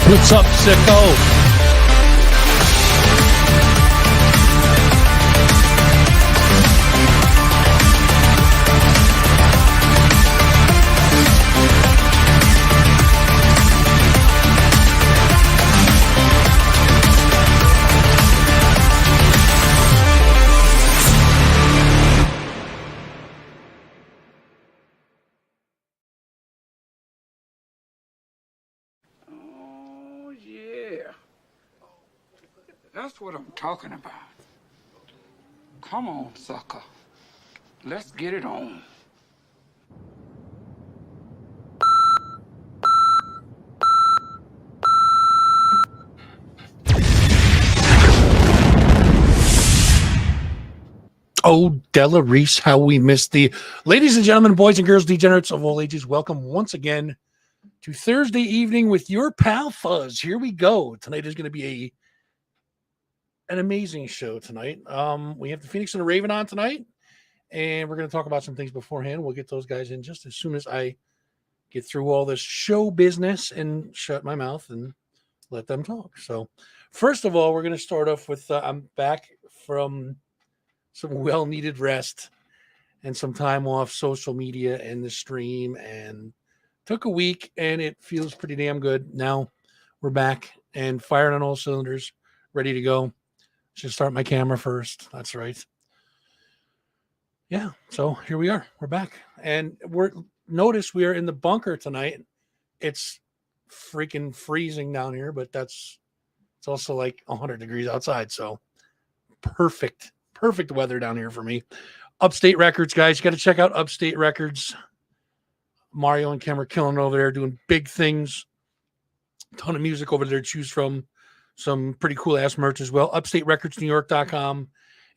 What's up, sicko? That's what I'm talking about. Come on, sucker. Let's get it on. Oh, Della Reese, how we missed the... Ladies and gentlemen, boys and girls, degenerates of all ages, welcome once again to Thursday evening with your pal Fuzz. Here we go. Tonight is going to be an amazing show tonight. We have the Phoenix and the Raven on tonight, and we're going to talk about some things beforehand. We'll get those guys in just as soon as I get through all this show business and shut my mouth and let them talk. So first of all, we're going to start off with I'm back from some well-needed rest and some time off social media and the stream, and took a week, and it feels pretty damn good. Now we're back and firing on all cylinders, ready to go. Should start my camera first. That's right. Yeah, so here we are. We're back. And notice we are in the bunker tonight. It's freaking freezing down here, but it's also like 100 degrees outside. So perfect weather down here for me. Upstate Records, guys. You got to check out Upstate Records. Mario and Kim are killing over there, doing big things. Ton of music over there to choose from. Some pretty cool ass merch as well. UpstateRecordsNewYork.com.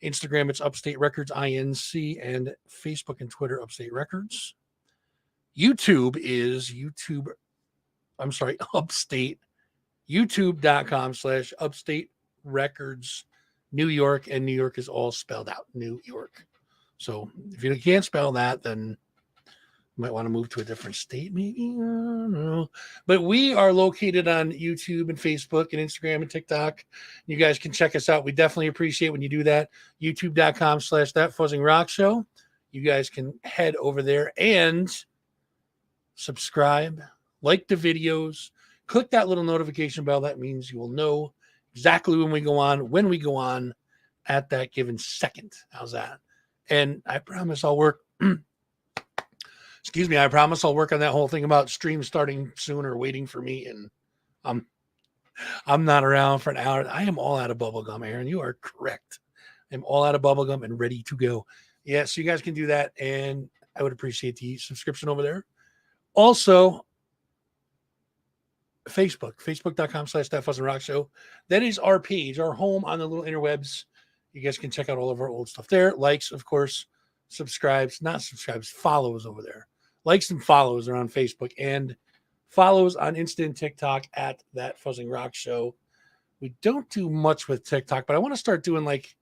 Instagram, it's Upstate Records INC, and Facebook and Twitter, Upstate Records. YouTube is Upstate. YouTube.com/Upstate Records New York, and New York is all spelled out, New York. So if you can't spell that, then you might want to move to a different state, maybe. I don't know. But we are located on YouTube and Facebook and Instagram and TikTok. You guys can check us out. We definitely appreciate when you do that. YouTube.com/ThatFuzzingRockShow. You guys can head over there and subscribe, like the videos, click that little notification bell. That means you will know exactly when we go on at that given second. How's that? And I promise I'll work. I promise I'll work on that whole thing about stream starting soon or waiting for me. And I'm not around for an hour. I am all out of bubble gum, Aaron. You are correct. I'm all out of bubblegum and ready to go. Yeah, so you guys can do that, and I would appreciate the subscription over there. Also, Facebook.com/That Fuzzin' Rock Show. That is our page, our home on the little interwebs. You guys can check out all of our old stuff there. Likes, of course, follows over there. Likes and follows are on Facebook, and follows on Insta and TikTok at That Fuzzing Rock Show. We don't do much with TikTok, but I want to start doing, like,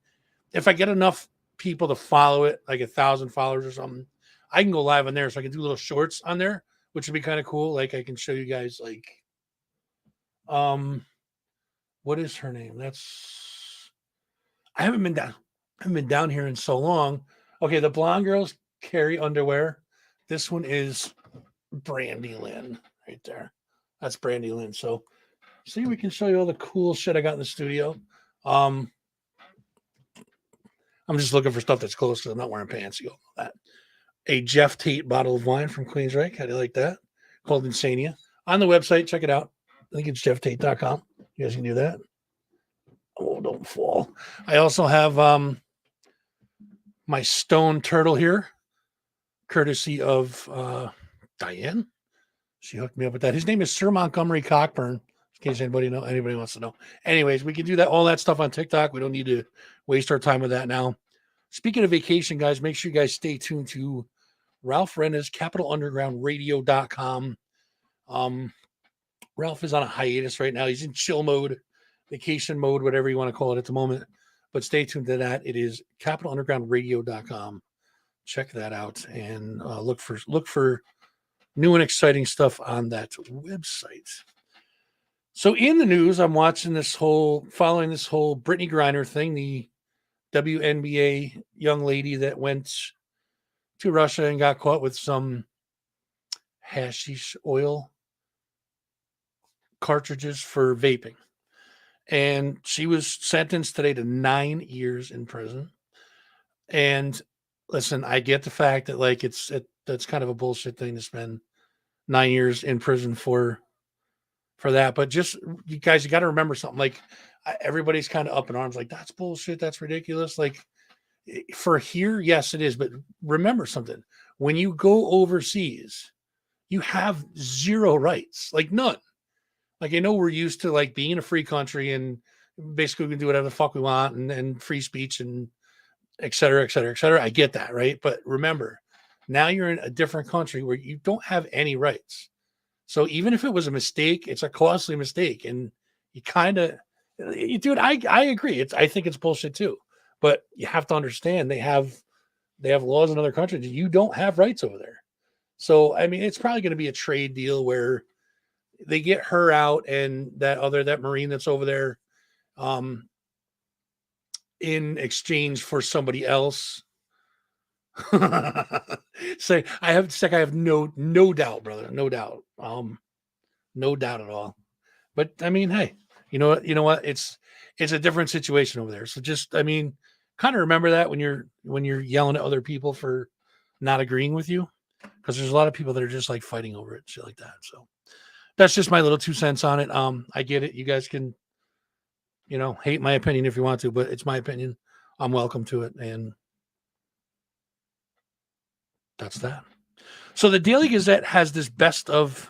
if I get enough people to follow it, like 1,000 followers or something, I can go live on there. So I can do little shorts on there, which would be kind of cool. Like, I can show you guys, like, what is her name? I haven't been down here in so long. Okay, the blonde girls carry underwear. This one is Brandy Lynn right there. That's Brandy Lynn. So see, we can show you all the cool shit I got in the studio. I'm just looking for stuff that's close because I'm not wearing pants. You all know that. A Jeff Tate bottle of wine from Queensryche. How do you like that? Called Insania. On the website, check it out. I think it's jefftate.com. You guys can do that. Oh, don't fall. I also have my stone turtle here, courtesy of Diane. She hooked me up with that. His name is Sir Montgomery Cockburn, in case anybody wants to know. Anyways, we can do that, all that stuff on TikTok. We don't need to waste our time with that now. Speaking of vacation, guys, make sure you guys stay tuned to Ralph Renna's CapitalUndergroundRadio.com. Ralph is on a hiatus right now. He's in chill mode, vacation mode, whatever you want to call it at the moment. But stay tuned to that. It is CapitalUndergroundRadio.com. Check that out and look for new and exciting stuff on that website. So in the news, I'm following this whole Brittany Griner thing, the WNBA young lady that went to Russia and got caught with some hashish oil cartridges for vaping. And she was sentenced today to 9 years in prison. And listen, I get the fact that, like, that's kind of a bullshit thing to spend 9 years in prison for that. But just, you guys, you got to remember something. Like, everybody's kind of up in arms, like, that's bullshit, that's ridiculous. Like, for here, yes, it is. But remember something. When you go overseas, you have zero rights, like none. Like, I know we're used to, like, being a free country and basically we can do whatever the fuck we want and free speech and et cetera, et cetera, et cetera. I get that, right? But remember, now you're in a different country where you don't have any rights. So even if it was a mistake, it's a costly mistake. And you kind of, dude, I agree. I think it's bullshit too. But you have to understand they have laws in other countries. You don't have rights over there. So, I mean, it's probably going to be a trade deal where they get her out and that Marine that's over there in exchange for somebody else. Say, I have no doubt, brother. No doubt. No doubt at all. But I mean, hey, you know what? It's a different situation over there. So just, I mean, kind of remember that when you're yelling at other people for not agreeing with you, because there's a lot of people that are just like fighting over it, shit like that. So that's just my little 2 cents on it. I get it. You guys can, hate my opinion if you want to, but it's my opinion. I'm welcome to it. And that's that. So the Daily Gazette has this best of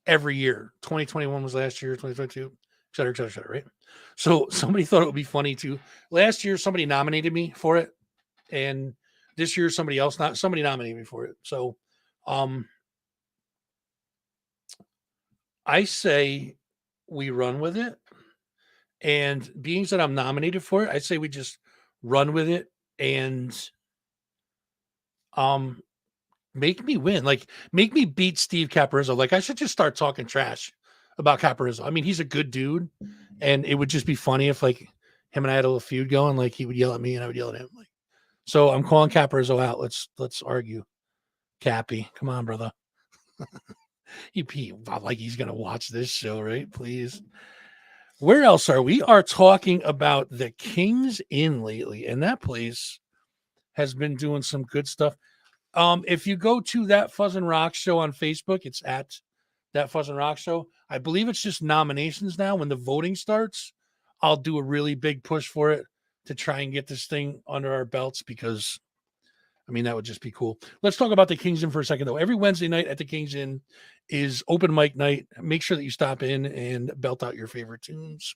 every year. 2021 was last year, 2022, et cetera, et cetera, et cetera, right? So somebody thought it would be funny to, last year, somebody nominated me for it. And this year, somebody nominated me for it. So, I say we run with it. And being that I'm nominated for it, I say we just run with it and make me win. Like, make me beat Steve Caparizzo. Like, I should just start talking trash about Caparizzo. I mean, he's a good dude, and it would just be funny if, like, him and I had a little feud going. Like, he would yell at me and I would yell at him. Like, so I'm calling Caparizzo out. Let's argue. Cappy, come on, brother. He like he's gonna watch this show, right? Please. Where else are we? Are talking about the King's Inn lately, and that place has been doing some good stuff. If you go to That Fuzzin' Rock Show on Facebook, it's at That Fuzzin' Rock Show. I believe it's just nominations now. When the voting starts, I'll do a really big push for it to try and get this thing under our belts because, I mean, that would just be cool. Let's talk about the King's Inn for a second, though. Every Wednesday night at the King's Inn is open mic night. Make sure that you stop in and belt out your favorite tunes.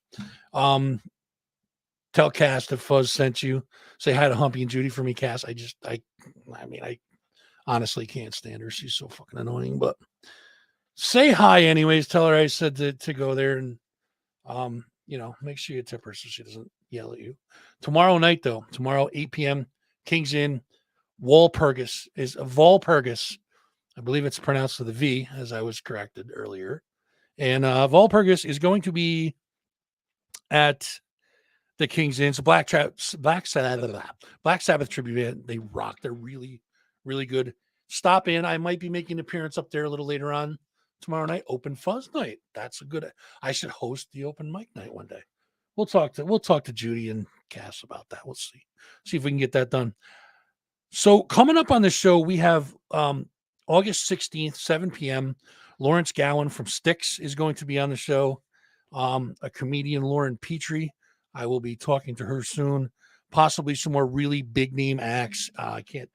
Tell Cass that Fuzz sent you. Say hi to Humpy and Judy for me, Cass. I honestly can't stand her. She's so fucking annoying, but say hi anyways. Tell her I said to go there and, make sure you tip her so she doesn't yell at you. Tomorrow night, though, 8 p.m., King's Inn, Walpurgis is Volpurgis. I believe it's pronounced with a V, as I was corrected earlier. And Volpurgis is going to be at the King's Inn. So Black Sabbath tribute band. They rock. They're really, really good. Stop in. I might be making an appearance up there a little later on tomorrow night. Open Fuzz night. That's a good. I should host the open mic night one day. We'll talk to Judy and Cass about that. We'll see if we can get that done. So coming up on the show, we have August 16th, 7 p.m. Lawrence Gowan from Styx is going to be on the show. A comedian, Lauren Petrie. I will be talking to her soon. Possibly some more really big name acts. I can't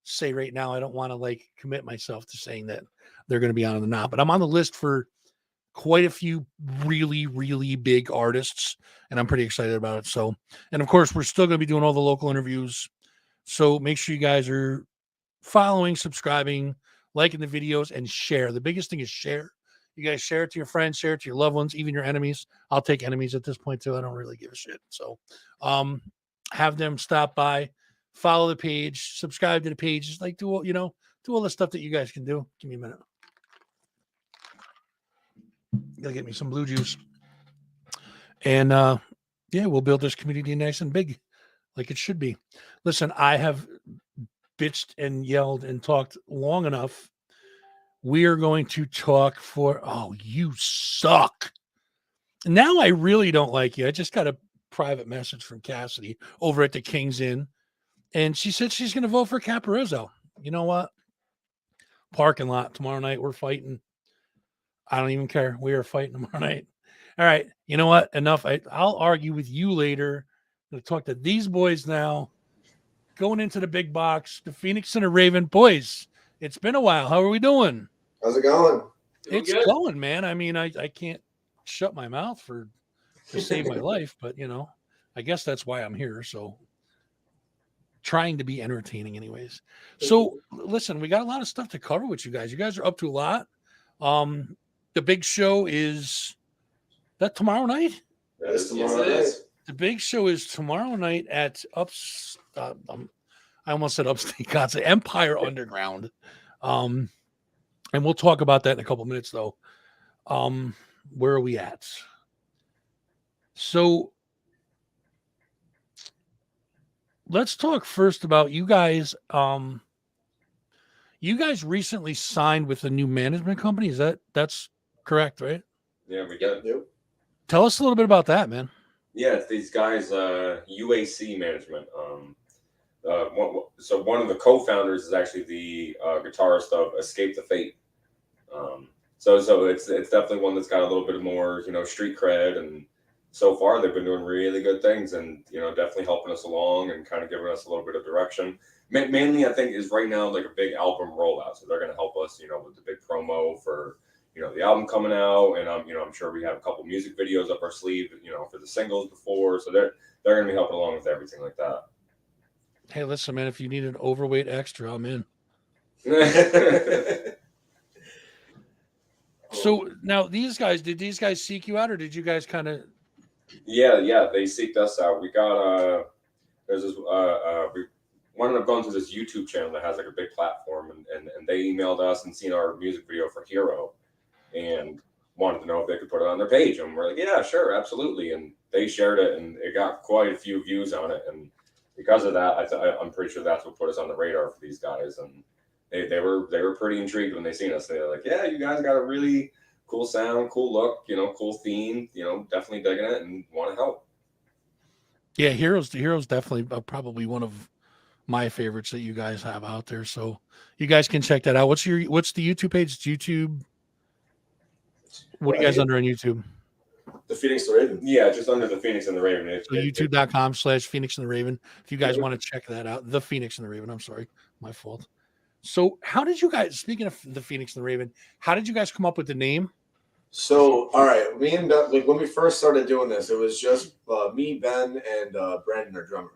say right now. I don't want to commit myself to saying that they're going to be on or not, but I'm on the list for quite a few really, really big artists, and I'm pretty excited about it. So, and of course, we're still going to be doing all the local interviews. So make sure you guys are following, subscribing, liking the videos, and share. The biggest thing is share. You guys share it to your friends, share it to your loved ones, even your enemies. I'll take enemies at this point too. I don't really give a shit. So have them stop by, follow the page, subscribe to the page. Just do all the stuff that you guys can do. Give me a minute. Gotta get me some blue juice. And we'll build this community nice and big, like it should be. Listen, I have bitched and yelled and talked long enough. We are going to talk you suck. Now I really don't like you. I just got a private message from Cassidy over at the King's Inn, and she said she's going to vote for Caparizzo. You know what? Parking lot tomorrow night. We're fighting. I don't even care. We are fighting tomorrow night. All right. You know what? Enough. I'll argue with you later. I'm going to talk to these boys now. Going into the big box, the Phoenix and the Raven. Boys, it's been a while. How are we doing? How's it going? It's going, man. I mean, I can't shut my mouth to save my life, but I guess that's why I'm here. So trying to be entertaining anyways. So listen, we got a lot of stuff to cover with you guys. You guys are up to a lot. The big show is that tomorrow night? That is tomorrow night. The big show is tomorrow night at I almost said Upstate God's Empire Underground. And we'll talk about that in a couple minutes, though. Where are we at? So let's talk first about you guys. You guys recently signed with a new management company. That's correct, right? Yeah, we did. Yep. Tell us a little bit about that, man. Yeah, it's these guys, UAC management. So one of the co-founders is actually the guitarist of Escape the Fate. So it's definitely one that's got a little bit more, street cred, and so far they've been doing really good things, and definitely helping us along and kind of giving us a little bit of direction. Mainly, I think is right now like a big album rollout, so they're going to help us, with the big promo for the album coming out, and I'm sure we have a couple music videos up our sleeve, for the singles before, so they're going to be helping along with everything like that. Hey, listen, man, if you need an overweight extra, I'm in. So now did these guys seek you out, or did you guys kind of? Yeah, they seeked us out. We got there's this we wound up going to this YouTube channel that has like a big platform, and they emailed us and seen our music video for Hero, and wanted to know if they could put it on their page, and we're like, yeah, sure, absolutely, and they shared it, and it got quite a few views on it, and because of that, I'm pretty sure that's what put us on the radar for these guys, and they were pretty intrigued when they seen us. They were like, yeah, you guys got a really cool sound, cool look, cool theme, definitely digging it and want to help. Yeah, Heroes definitely probably one of my favorites that you guys have out there. So you guys can check that out. What's the YouTube page? It's YouTube. What are you guys under on YouTube? The Phoenix the Raven. Yeah, just under the Phoenix and the Raven. So YouTube.com/Phoenix and the Raven. If you guys want to check that out, the Phoenix and the Raven. I'm sorry, my fault. So how did you guys, speaking of the Phoenix and the Raven, how did you guys come up with the name? So, all right, me and Ben, like when we first started doing this, it was just me, Ben, and Brandon, our drummer.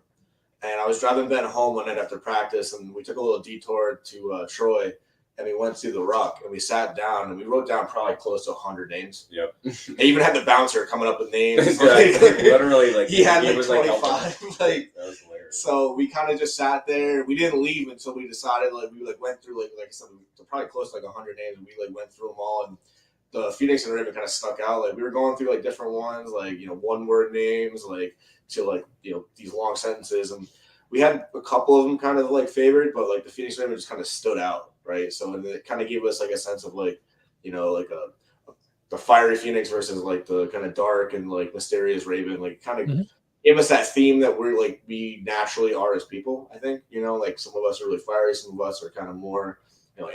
And I was driving Ben home one night after practice, and we took a little detour to Troy, and we went to the Ruck, and we sat down, and we wrote down probably close to 100 names. Yep. I even had the bouncer coming up with names. Literally, like he had like 25. That was hilarious. So we kind of just sat there. We didn't leave until we decided. Like we went through like I said, probably close to 100 names, and we went through them all. And the Phoenix and the Raven kind of stuck out. Like we were going through like different ones, like one word names, like to these long sentences, and we had a couple of them kind of like favored, but like the Phoenix and Raven just kind of stood out, right? So it kind of gave us like a sense of like the fiery Phoenix versus like the kind of dark and like mysterious Raven, like kind of gave us that theme that we naturally are as people. I think like some of us are really fiery, some of us are kind of more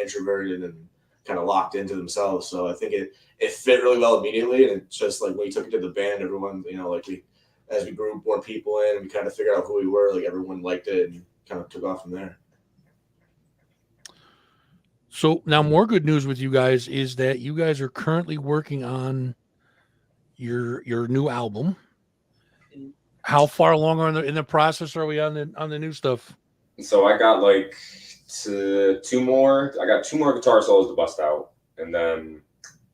introverted and kind of locked into themselves. So I think it fit really well immediately, and it's just like when we took it to the band, everyone as we grew more people in and we kind of figured out who we were, like everyone liked it and kind of took off from there. So now more good news with you guys is that you guys are currently working on your new album. How far along in the process are we on the new stuff? So I got like two more. I got 2 more guitar solos to bust out, and then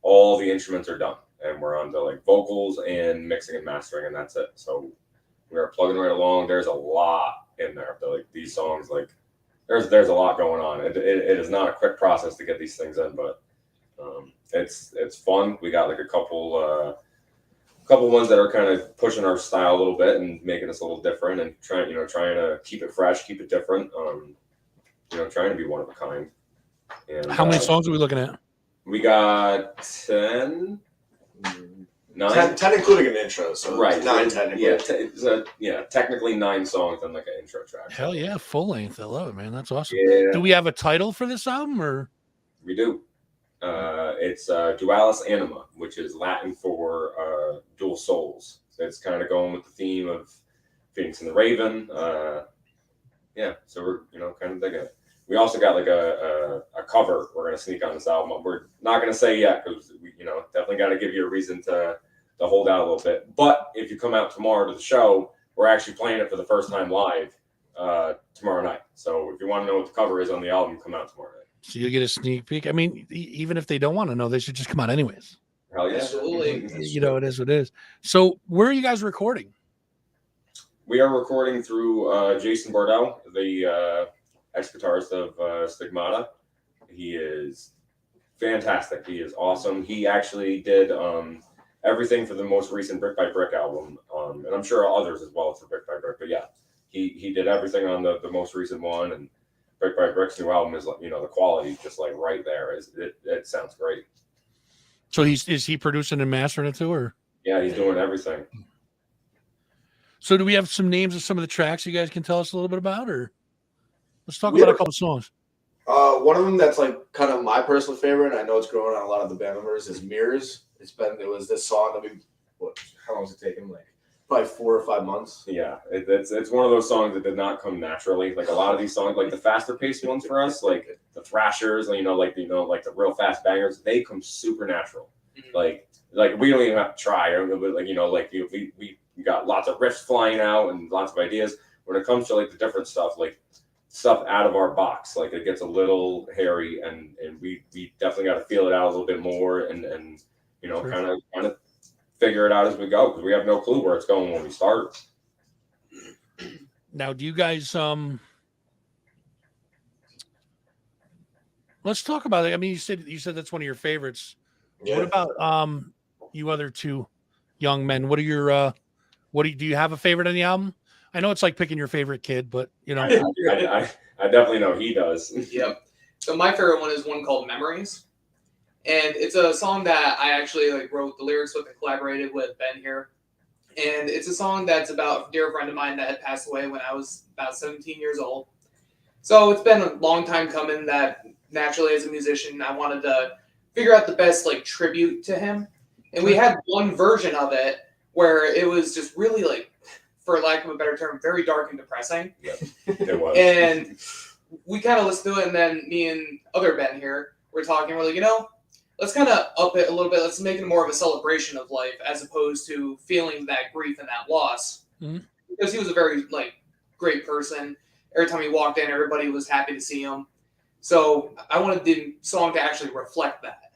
all the instruments are done, and we're on to like vocals and mixing and mastering, and that's it. So we are plugging right along. There's a lot in there. Like these songs, like there's a lot going on. It is not a quick process to get these things in, but it's fun. We got like a couple ones that are kind of pushing our style a little bit and making us a little different, and trying to keep it fresh, keep it different. Trying to be one of a kind. And how many songs are we looking at? We got 10, 9, 10 including an intro, so right, 9 technically. Yeah, technically 9 songs and like an intro track. Hell yeah, full length. I love it, man. That's awesome. Yeah. Do we have a title for this album, or? We do. It's Dualis Anima, which is Latin for dual souls. So it's kind of going with the theme of Phoenix and the Raven. So we're kind of digging it. We also got like a cover we're gonna sneak on this album. We're not gonna say yet because we definitely got to give you a reason to hold out a little bit. But if you come out tomorrow to the show, we're actually playing it for the first time live tomorrow night. So if you want to know what the cover is on the album, come out tomorrow night. So you get a sneak peek. I mean, even if they don't want to know, they should just come out anyways. Hell yeah. Absolutely. It is what it is. So where are you guys recording? We are recording through Jason Bordeaux, the ex-guitarist of Stigmata. He is fantastic. He is awesome. He actually did everything for the most recent Brick by Brick album, and I'm sure others as well for Brick by Brick. But yeah, he did everything on the most recent one, and Brick by Brick's new album is the quality just like right there. It sounds great. So is he producing and mastering it too, or? Yeah, he's doing everything. So do we have some names of some of the tracks you guys can tell us a little bit about, or let's talk about a couple songs. One of them that's like kind of my personal favorite, I know it's growing on a lot of the band members, is Mirrors. It was this song that how long has it taken? Like probably 4 or 5 months. Yeah, it's one of those songs that did not come naturally. Like a lot of these songs, like the faster paced ones for us, like the thrashers, like the real fast bangers, they come super natural. Like we don't even have to try. We got lots of riffs flying out and lots of ideas. When it comes to like the different stuff, like stuff out of our box, like it gets a little hairy, and we definitely got to feel it out a little bit more, and Sure. kind of figure it out as we go, because we have no clue where it's going when we start. Now, do you guys let's talk about it. I mean, you said that's one of your favorites. Yeah. What about you other two young men? What are your do you have a favorite on the album? I know it's like picking your favorite kid, but I definitely know he does. Yep. So my favorite one is one called Memories. And it's a song that I actually wrote the lyrics with and collaborated with Ben here. And it's a song that's about a dear friend of mine that had passed away when I was about 17 years old. So it's been a long time coming that naturally as a musician, I wanted to figure out the best tribute to him. And we had one version of it where it was just really like, for lack of a better term, very dark and depressing. Yeah, it was. And we kind of listened to it, and then me and other Ben here were talking. We're like, let's kind of up it a little bit. Let's make it more of a celebration of life as opposed to feeling that grief and that loss. Mhm. Because he was a very great person. Every time he walked in, everybody was happy to see him. So I wanted the song to actually reflect that.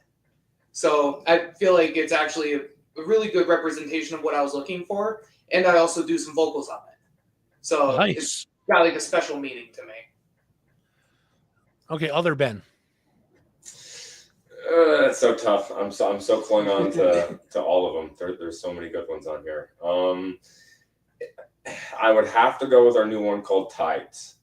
So I feel like it's actually a really good representation of what I was looking for, and I also do some vocals on it. So Nice. It's got like a special meaning to me. Okay, other Ben. It's so tough. I'm so clung on to all of them. There's so many good ones on here. I would have to go with our new one called Tides.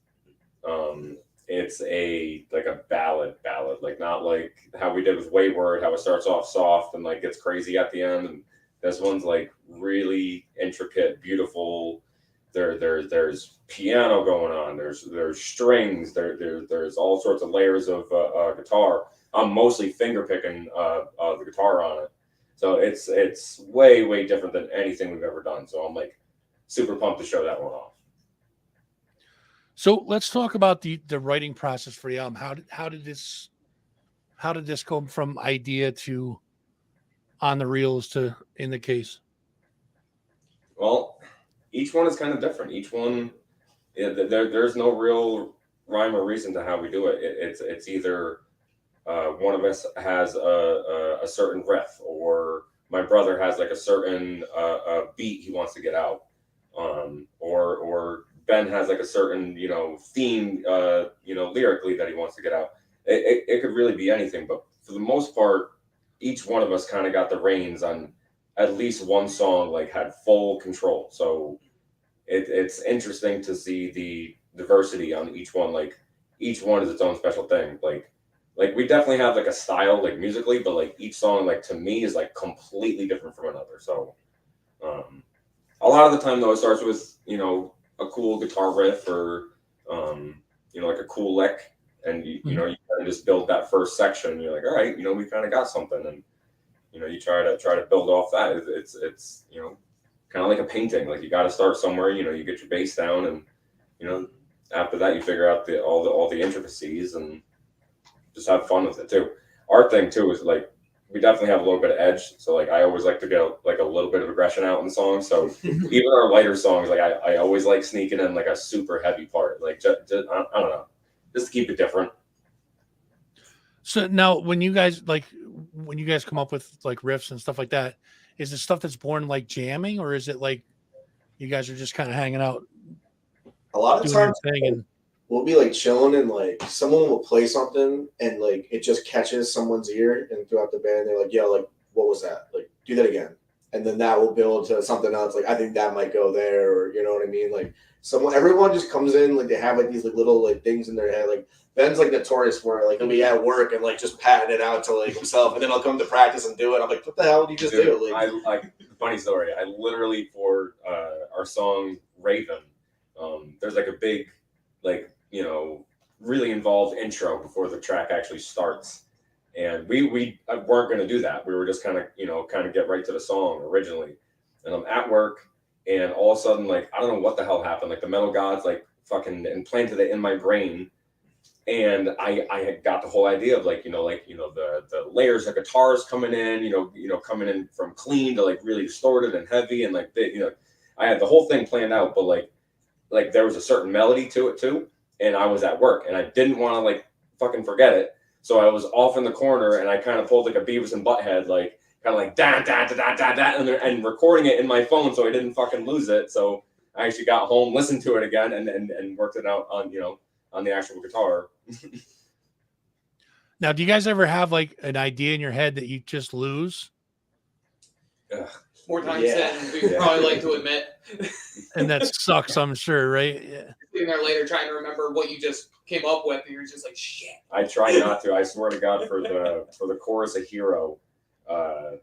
It's a ballad, like not like how we did with Wayward, how it starts off soft and like gets crazy at the end. And this one's like really intricate, beautiful. There's piano going on. There's strings. There's all sorts of layers of guitar. I'm mostly finger picking the guitar on it, so it's way different than anything we've ever done. So I'm like super pumped to show that one off. So let's talk about the writing process for the album. How did this come from idea to on the reels to in the case? Well, each one is kind of different. Each one, there's no real rhyme or reason to how we do it. It's either one of us has a certain riff, or my brother has like a certain beat he wants to get out, or Ben has like a certain theme lyrically that he wants to get out. It could really be anything, but for the most part, each one of us kind of got the reins on at least one song, like had full control. So it's interesting to see the diversity on each one. Like each one is its own special thing. Like we definitely have like a style like musically, but like each song like to me is like completely different from another. So a lot of the time though it starts with a cool guitar riff or like a cool lick, and you kind of just build that first section and you're like, all right, we kind of got something, and you try to build off that. It's kind of like a painting. Like you got to start somewhere. You get your base down, and after that you figure out all the intricacies and just have fun with it too. Our thing too is like we definitely have a little bit of edge. So like I always like to get like a little bit of aggression out in the song. So even our lighter songs, like I always like sneaking in like a super heavy part. Like just I don't know, just to keep it different. So now when you guys come up with like riffs and stuff like that, is it stuff that's born like jamming, or is it like you guys are just kind of hanging out A lot of doing your times thing and we'll be like chilling and like someone will play something and like it just catches someone's ear, and throughout the band they're like, yo, like what was that? Like do that again. And then that will build to something else. Like I think that might go there, or you know what I mean? Like everyone just comes in, like they have like these like little like things in their head. Like Ben's like notorious for it. Like he'll be at work and like just patting it out to like himself, and then I'll come to practice and do it. I'm like, what the hell did you just do? Like funny story. I literally for our song Raven, there's like a big really involved intro before the track actually starts. And we weren't going to do that. We were just kind of get right to the song originally. And I'm at work, and all of a sudden, like, I don't know what the hell happened. Like the metal gods, like fucking implanted it in my brain. And I had got the whole idea of the layers of guitars coming in, coming in from clean to like really distorted and heavy. And like, I had the whole thing planned out, but like there was a certain melody to it too. And I was at work and I didn't want to like fucking forget it. So I was off in the corner and I kind of pulled like a Beavis and Butthead, like kind of like da da da da da da, and recording it in my phone so I didn't fucking lose it. So I actually got home, listened to it again, and worked it out on on the actual guitar. Now, do you guys ever have like an idea in your head that you just lose? More times than we probably like to admit. And that sucks, I'm sure, right? Yeah. Sitting there later trying to remember what you just came up with, and you're just like, shit. I try not to. I swear to God, for the chorus of Hero, that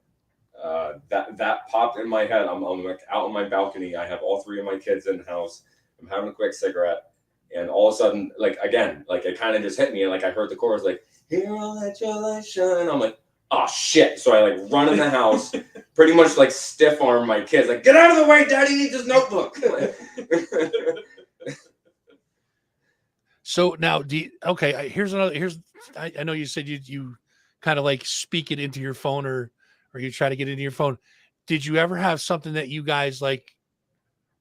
popped in my head. I'm like out on my balcony. I have all three of my kids in the house. I'm having a quick cigarette, and all of a sudden, like again, like it kind of just hit me, and like I heard the chorus, like "Hero, let your light shine." I'm like, oh shit! So I like run in the house, pretty much like stiff arm my kids, like, get out of the way, Daddy needs his notebook. So now, here's another. I know you said you kind of like speak it into your phone, or you try to get into your phone. Did you ever have something that you guys like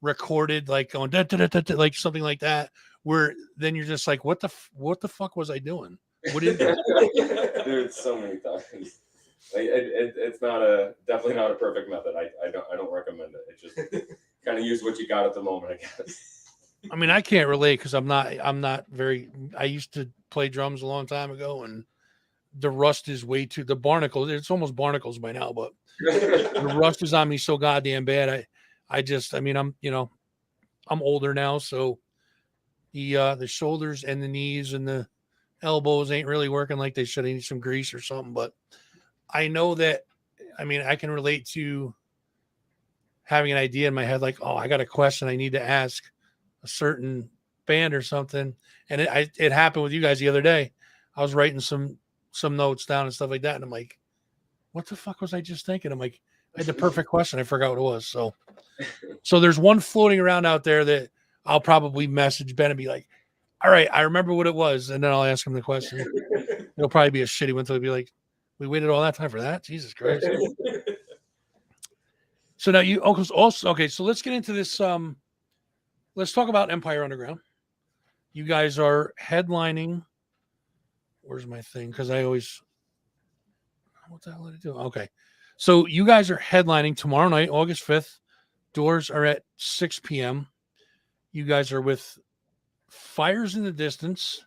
recorded, like going da, da, da, da, da, like something like that, where then you're just like, what the fuck was I doing? What is that? Dude, so many times. Like, it's definitely not a perfect method. I don't recommend it. It just kind of use what you got at the moment, I guess. I mean, I can't relate because I'm not very. I used to play drums a long time ago, and the rust is way too. The barnacles, it's almost barnacles by now, but the rust is on me so goddamn bad. I mean, I'm older now, so the shoulders and the knees and the elbows ain't really working like they should. I need some grease or something. But I know that. I mean, I can relate to having an idea in my head, like, oh, I got a question I need to ask a certain band or something, and it happened with you guys the other day. I was writing some notes down and stuff like that, and I'm like, what the fuck was I just thinking? I'm like, I had the perfect question, I forgot what it was. So there's one floating around out there that I'll probably message Ben and be like, all right, I remember what it was, and then I'll ask him the question. It'll probably be a shitty one, so it'll be like, we waited all that time for that? Jesus Christ. So now you also okay, so let's get into this. Let's talk about Empire Underground. You guys are headlining. Where's my thing? Because I always, what the hell did I do? Okay. So you guys are headlining tomorrow night, August 5th. Doors are at 6 p.m. You guys are with Fires in the Distance.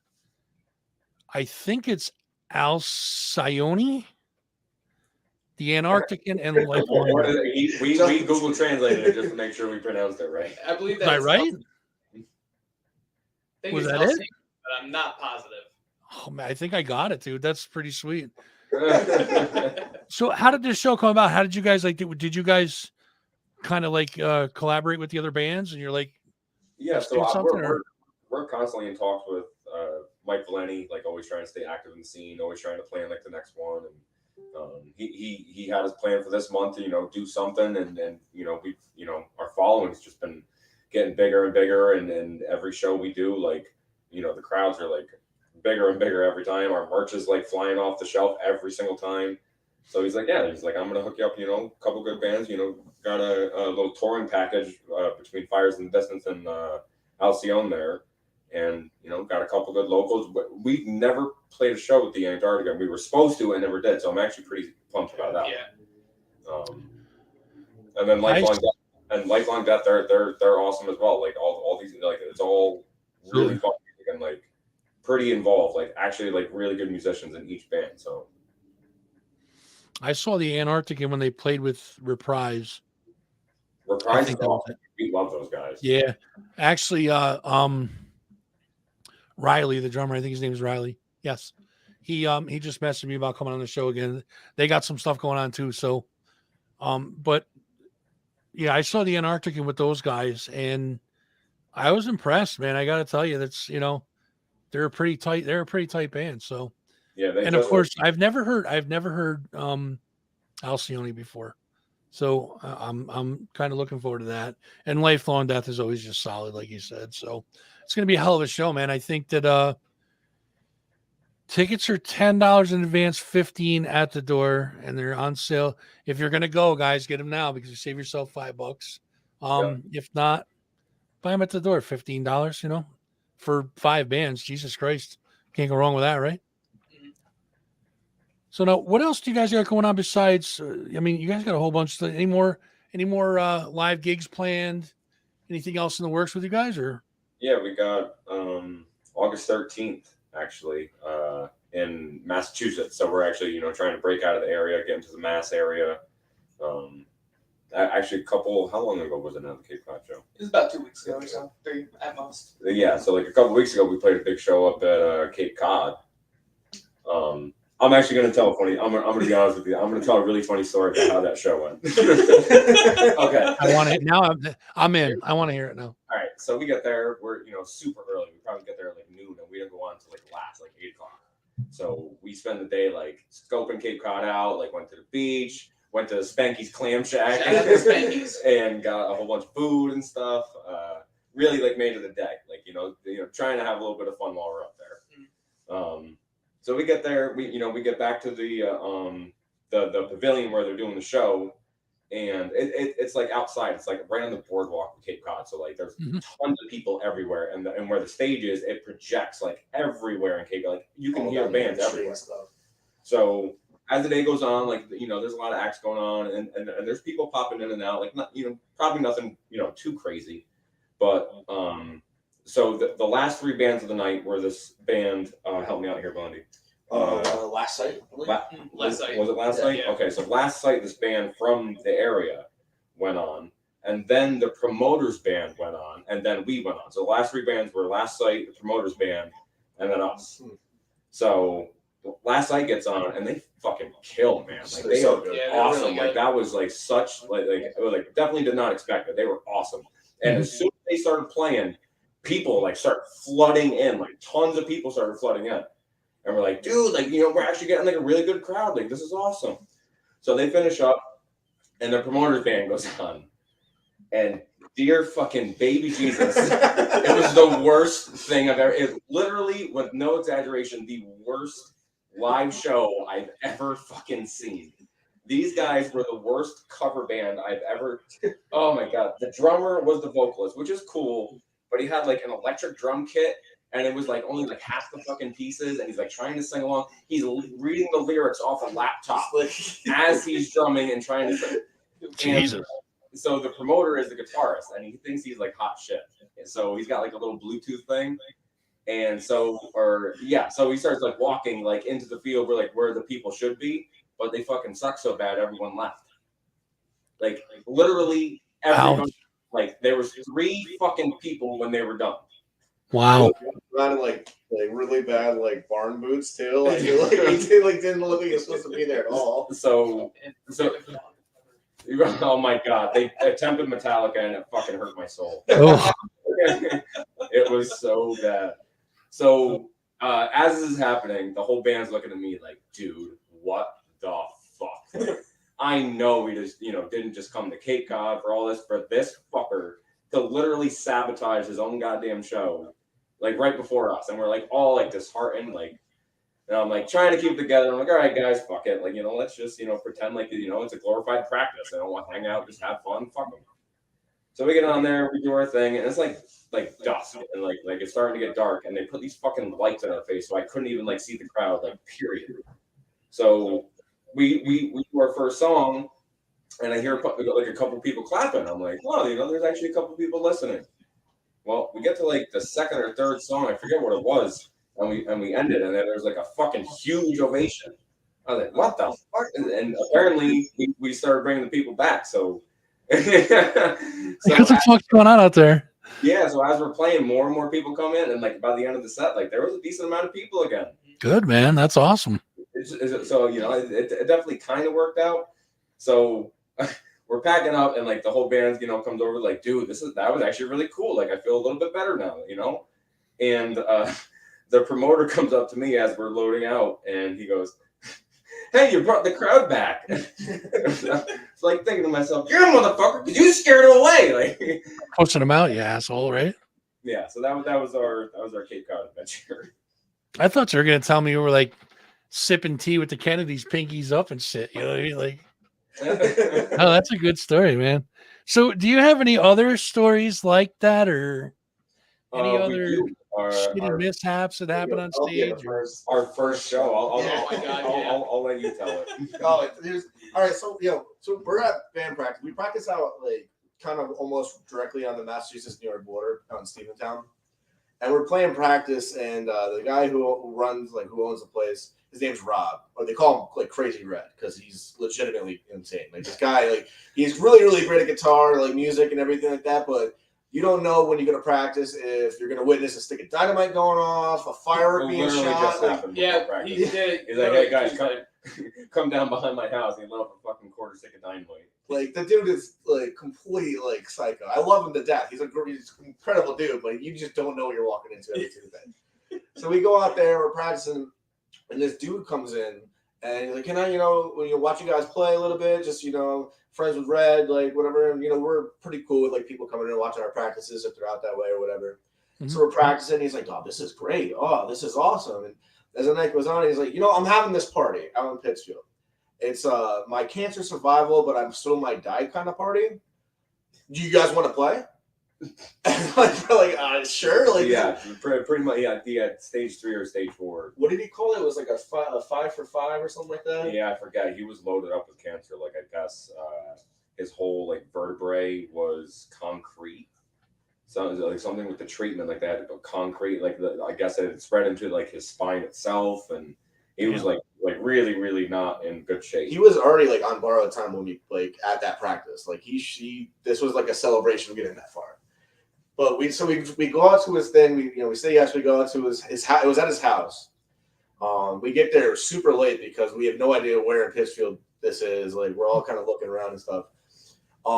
I think it's Alcyone, the Antarctican, and Lifelong. We Google translated it just to make sure we pronounced it right. I believe Is that right? Was that it? But I'm not positive. Oh man, I think I got it, dude. That's pretty sweet. So how did this show come about? How did you guys did you guys kind of like collaborate with the other bands, and you're like, yeah, so we're constantly in talks with Mike Valeni, like always trying to stay active in the scene, always trying to plan like the next one, and he had his plan for this month to do something, and we our following's just been getting bigger and bigger, and every show we do, like the crowds are like bigger and bigger every time. Our merch is like flying off the shelf every single time. So he's like, I'm gonna hook you up, a couple good bands, got a little touring package between Fires in the Distance and Alcyone there, and got a couple good locals. But we've never played a show with the Antarctica. We were supposed to and never did, so I'm actually pretty pumped about that. Yeah. And then Lifelong Death, they're awesome as well. Like all these, like it's all really fun music and like pretty involved. Like actually, like really good musicians in each band. So I saw the Antarctican when they played with Reprise. Reprise is awesome. We love those guys. Yeah, actually, Riley, the drummer, I think his name is Riley. Yes, he just messaged me about coming on the show again. They got some stuff going on too. So, but yeah, I saw the Antarctican with those guys, and I was impressed, man. I got to tell you, that's they're a pretty tight band. So yeah, and of course, I've never heard Alcyone before. So I'm kind of looking forward to that. And Lifelong Death is always just solid, like you said. So it's going to be a hell of a show, man. I think that tickets are $10 in advance, $15 at the door, and they're on sale. If you're going to go, guys, get them now because you save yourself $5. If not, buy them at the door, $15. For 5 bands. Jesus Christ, can't go wrong with that, right? So now, what else do you guys got going on besides? You guys got a whole bunch. Any more live gigs planned? Anything else in the works with you guys, or? Yeah, we got August 13th actually in Massachusetts. So we're actually trying to break out of the area, get into the Mass area. Actually, how long ago was it now, the Cape Cod show? It was about 2 weeks ago or so, 3 at most. Yeah, so like a couple weeks ago, we played a big show up at Cape Cod. I'm actually going to tell a funny. I'm going to be honest with you. I'm going to tell a really funny story about how that show went. Okay. I want it now. I'm in. I want to hear it now. All right. So we get there. We're super early. We probably get there at like noon, and we don't go on until like 8 o'clock. So we spend the day like scoping Cape Cod out. Like went to the beach. went to Spanky's Clam Shack Shout out to Spanky's. and got a whole bunch of food and stuff. Really like made it a day, like trying to have a little bit of fun while we're up there. So we get there, we get back to the pavilion where they're doing the show, and it's like outside. It's like right on the boardwalk in Cape Cod. So like there's tons of people everywhere, and where the stage is, it projects like everywhere in Cape Cod. Like you can hear bands everywhere. So as the day goes on, like there's a lot of acts going on, and there's people popping in and out. Like not probably nothing too crazy, but so the last 3 bands of the night were this band. Help me out here, Blondie. Last Sight. Last Sight. Was it Last Sight? Yeah. Okay, so Last Sight, this band from the area went on, and then the Promoters band went on, and then we went on. So the last 3 bands were Last Sight, the Promoters band, and then us. So Last Sight gets on, and they fucking kill, man. Like they are awesome. Really like that was like such like definitely did not expect it. They were awesome. And as soon as they started playing, people like started flooding in. Like tons of people started flooding in. And we're like, dude, like, we're actually getting like a really good crowd. Like, this is awesome. So they finish up, and the Promoters band goes on. And dear fucking baby Jesus, it was the worst thing I've ever. It literally, with no exaggeration, the worst live show I've ever fucking seen. These guys were the worst cover band I've ever. Oh my god, the drummer was the vocalist, which is cool, but he had like an electric drum kit. And it was like only like half the fucking pieces, and he's like trying to sing along. He's reading the lyrics off a laptop as he's drumming and trying to sing. Jesus. So the promoter is the guitarist, and he thinks he's like hot shit. And so he's got like a little Bluetooth thing, and so he starts like walking like into the field where the people should be, but they fucking suck so bad everyone left. Like literally everyone. Ouch. Like there was 3 fucking people when they were done. Wow. Running like really bad like barn boots too. Like he didn't look like he was supposed to be there at all. So oh my god, they attempted Metallica and it fucking hurt my soul. Oh. It was so bad. So as this is happening, the whole band's looking at me like, dude, what the fuck? I know we just didn't just come to Cape Cod for all this, for this fucker to literally sabotage his own goddamn show. Like right before us, and we're like all like disheartened, like, and I'm like trying to keep it together. I'm like, all right, guys, fuck it, like let's just pretend like it's a glorified practice. I don't want to hang out, just have fun, fuck them. So we get on there, we do our thing, and it's like dusk, and like it's starting to get dark, and they put these fucking lights in our face, so I couldn't even like see the crowd, like period. So we do our first song, and I hear like a couple people clapping. I'm like, well, there's actually a couple people listening. Well, we get to like the 2nd or 3rd song, I forget what it was, and we ended, and then there's like a fucking huge ovation. I was like, what the fuck? And apparently we started bringing the people back. So, What the fuck's going on out there? Yeah, so as we're playing, more and more people come in, and like by the end of the set, like there was a decent amount of people again. Good, man. That's awesome. So it definitely kind of worked out. So. We're packing up, and like the whole band, comes over like, dude, that was actually really cool. Like I feel a little bit better now, And the promoter comes up to me as we're loading out, and he goes, "Hey, you brought the crowd back." It's like thinking to myself, "You're a motherfucker, because you scared him away." Like Pushing them out, you asshole, right? Yeah. So that was our Cape Cod adventure. I thought you were gonna tell me you were like sipping tea with the Kennedys, pinkies up and shit. You know what I mean? Like. Oh, that's a good story, man. So do you have any other stories like that, or any other shitty mishaps that happened on stage? Our first show. I'll let you tell it. All right. So so we're at band practice. We practice out like kind of almost directly on the Massachusetts New York border out in Stephentown, and we're playing practice. And the guy who owns the place, his name's Rob, or they call him like Crazy Red because he's legitimately insane. Like this guy, like he's really, really great at guitar, like music and everything like that. But you don't know when you're gonna practice if you're gonna witness a stick of dynamite going off, a firework being shot. Yeah, he did. He's like, "Hey guys, come down behind my house." And he lit up a fucking quarter stick of dynamite. Like the dude is like complete like psycho. I love him to death. He's an incredible dude, but you just don't know what you're walking into every Tuesday. So we go out there, we're practicing. And this dude comes in, And he's like, can I, when you watch you guys play a little bit, just, friends with Red, like whatever. And, we're pretty cool with like people coming in and watching our practices if they're out that way or whatever. Mhm. So we're practicing. He's like, oh, this is great. Oh, this is awesome. And as the night goes on, he's like, I'm having this party out in Pittsfield. It's my cancer survival, but I'm still might die kind of party. Do you guys want to play? like, sure. Like, yeah, pretty much. Yeah, he had stage 3 or stage 4. What did he call it? It was like a 5 for 5 or something like that. Yeah, I forget. He was loaded up with cancer. Like, I guess his whole like vertebrae was concrete. So like something with the treatment, like they had to go concrete. Like I guess it had spread into like his spine itself, and he was like really, really not in good shape. He was already like on borrowed time when we like at that practice. Like this was like a celebration of getting that far. But we go out to his thing. We say yes. We go out to his house. It was at his house. We get there super late because we have no idea where in Pittsfield this is. Like we're all kind of looking around and stuff.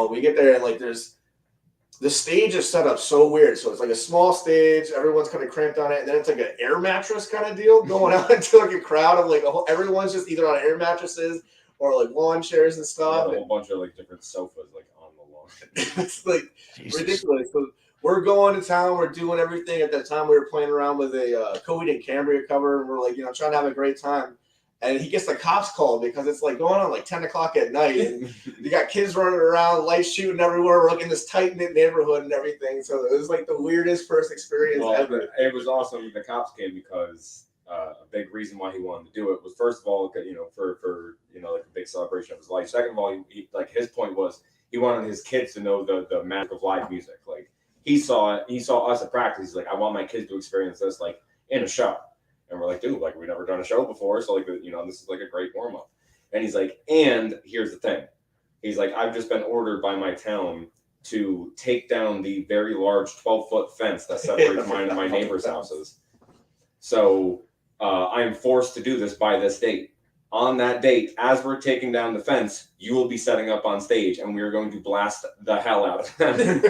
We get there and like the stage is set up so weird. So it's like a small stage. Everyone's kind of cramped on it. And then it's like an air mattress kind of deal going out into like a crowd of like everyone's just either on air mattresses or like lawn chairs and stuff. Yeah, a whole bunch of like different sofas like on the lawn. It's like Jesus. ridiculous. So we're going to town. We're doing everything. At that time, we were playing around with a COVID and Cambria cover. And we're like, trying to have a great time. And he gets the cops called because it's like going on like 10 o'clock at night. And you got kids running around, lights shooting everywhere. We're like in this tight knit neighborhood and everything. So it was like the weirdest first experience ever. It was awesome. The cops came because a big reason why he wanted to do it was, first of all, for like a big celebration of his life. Second of all, he like his point was he wanted his kids to know the magic of live music. Like he saw us at practice. He's like, I want my kids to experience this like in a show. And we're like, dude, like we've never done a show before, so like this is like a great warm up. And he's like, and here's the thing, he's like, I've just been ordered by my town to take down the very large 12-foot fence that separates mine and my neighbors' houses. So I am forced to do this by this date. On that date, as we're taking down the fence, you will be setting up on stage, and we are going to blast the hell out of them.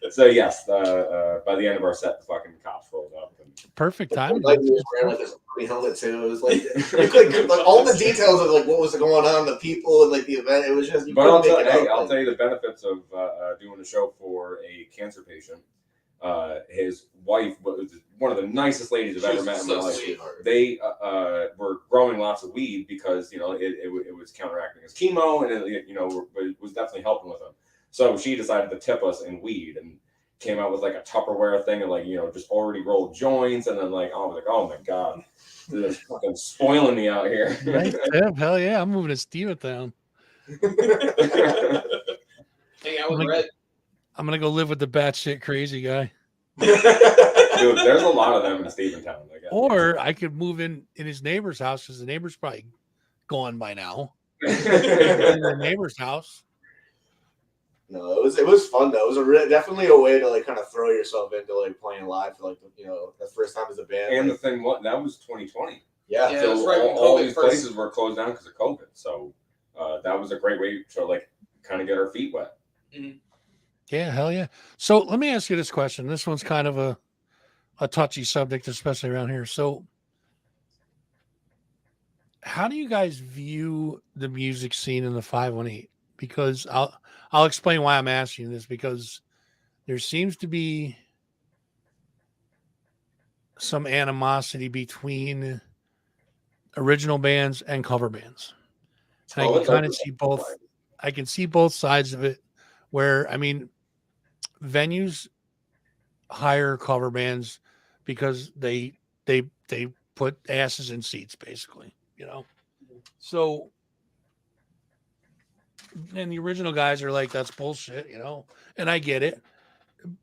So yes, by the end of our set, the fucking cops rolled up. Perfect time. Like he was wearing like this helmet too. It was like, all the details of like what was going on, the people and like the event. It was just. But I'll tell you the benefits of doing a show for a cancer patient. His wife was one of the nicest ladies I've ever met in my life. They were growing lots of weed because it was counteracting his chemo, and it was definitely helping with him. So she decided to tip us in weed and came out with like a Tupperware thing and like just already rolled joints, and then like I was like, oh my god, this is fucking spoiling me out here. Nice tip. Hell yeah, I'm moving to Steventown. Hang out with Red. I'm gonna go live with the batshit crazy guy. Dude, there's a lot of them in Steventown. Or I could move in his neighbor's house because the neighbor's probably gone by now. In the neighbor's house. No, it was fun though. It was definitely a way to like kind of throw yourself into like playing live for like the first time as a band. And like, the thing, that was 2020. Yeah, Yeah, so that's right, all these places were closed down because of COVID. So that was a great way to like kind of get our feet wet. Mm-hmm. Yeah, hell yeah. So let me ask you this question. This one's kind of a touchy subject, especially around here. So how do you guys view the music scene in the 518? Because I'll explain why I'm asking this, because there seems to be some animosity between original bands and cover bands. And I can kind of see both. I can see both sides of it, where, I mean, venues hire cover bands because they put asses in seats, basically, So, and the original guys are like, that's bullshit, and I get it.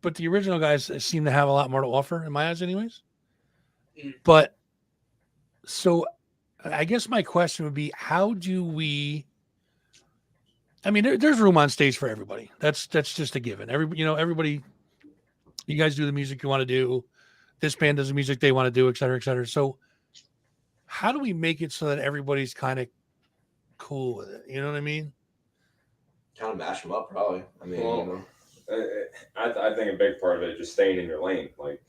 But the original guys seem to have a lot more to offer, in my eyes, anyways. But so I guess my question would be, how do we? I mean, there's room on stage for everybody. That's just a given. Everybody. You guys do the music you want to do. This band does the music they want to do, et cetera, et cetera. So, how do we make it so that everybody's kind of cool with it? You know what I mean? Kind of mash them up, probably. I mean, I think a big part of it is just staying in your lane. Like,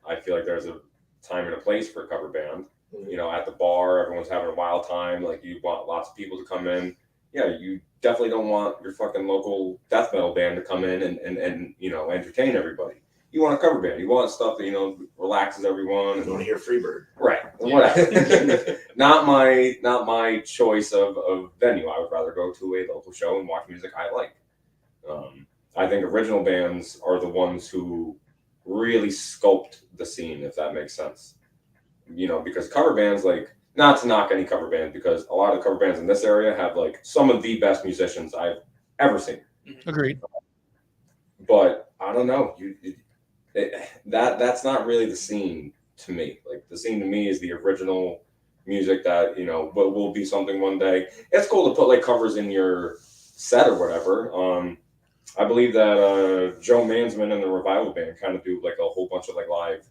I feel like there's a time and a place for a cover band, you know, at the bar, everyone's having a wild time. Like, you want lots of people to come in. Yeah, you definitely don't want your fucking local death metal band to come in and you know, entertain everybody. You want a cover band. You want stuff that, you know, relaxes everyone. You want to hear Freebird. Right. Whatever. not my choice of venue. I would rather go to a local show and watch music I like. I think original bands are the ones who really sculpt the scene, if that makes sense. You know, because cover bands, like, not to knock any cover band, because a lot of cover bands in this area have like some of the best musicians I've ever seen. Agreed. But I don't know. That's not really the scene to me. Like, the scene to me is the original music that, you know, will be something one day. It's cool to put like covers in your set or whatever. I believe that Joe Mansman and the Revival Band kind of do like a whole bunch of like live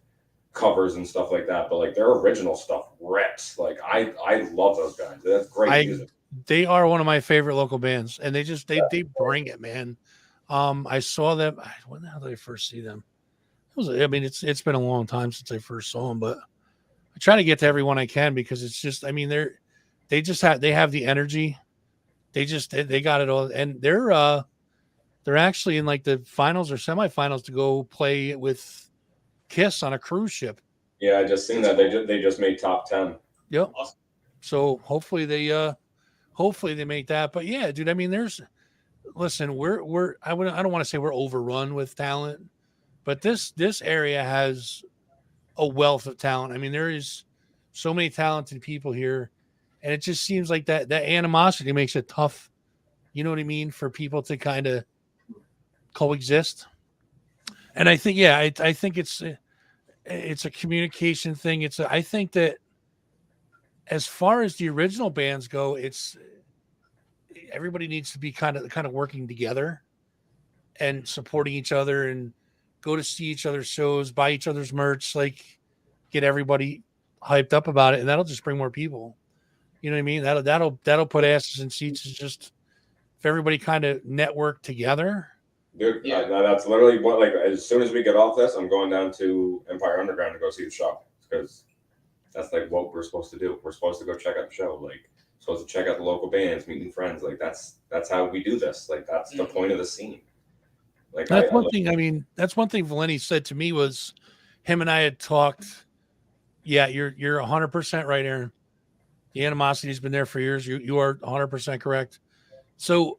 covers and stuff like that, but like their original stuff rips. Like, I love those guys. That's great music. They are one of my favorite local bands, and they bring it, man. I saw them. When the hell did I first see them? I mean, it's been a long time since I first saw them, but I try to get to everyone I can, because it's just, I mean, they have the energy. They got it all, and they're actually in like the finals or semifinals to go play with Kiss on a cruise ship. Yeah, I just seen that. They just made top 10. Yep. Awesome. So hopefully they make that. But yeah, dude, I mean, listen, I don't want to say we're overrun with talent, but this area has a wealth of talent. I mean, there is so many talented people here, and it just seems like that animosity makes it tough. You know what I mean? For people to kind of coexist. And I think, yeah, I think it's a communication thing. I think that as far as the original bands go, everybody needs to be kind of working together and supporting each other, and go to see each other's shows, buy each other's merch, like, get everybody hyped up about it, and that'll just bring more people. You know what I mean? That'll put asses in seats. Is just if everybody kind of network together. Dude, Yeah. that's literally what, like, as soon as we get off this, I'm going down to Empire Underground to go see the show, because that's like what we're supposed to do. We're supposed to go check out the show, like, supposed to check out the local bands, meeting friends. Like, that's how we do this. Like, that's the point of the scene. Like, That's one thing. I mean, that's one thing Valenti said to me was, him and I had talked. Yeah, you're 100% right, Aaron. The animosity has been there for years. You are 100% correct. So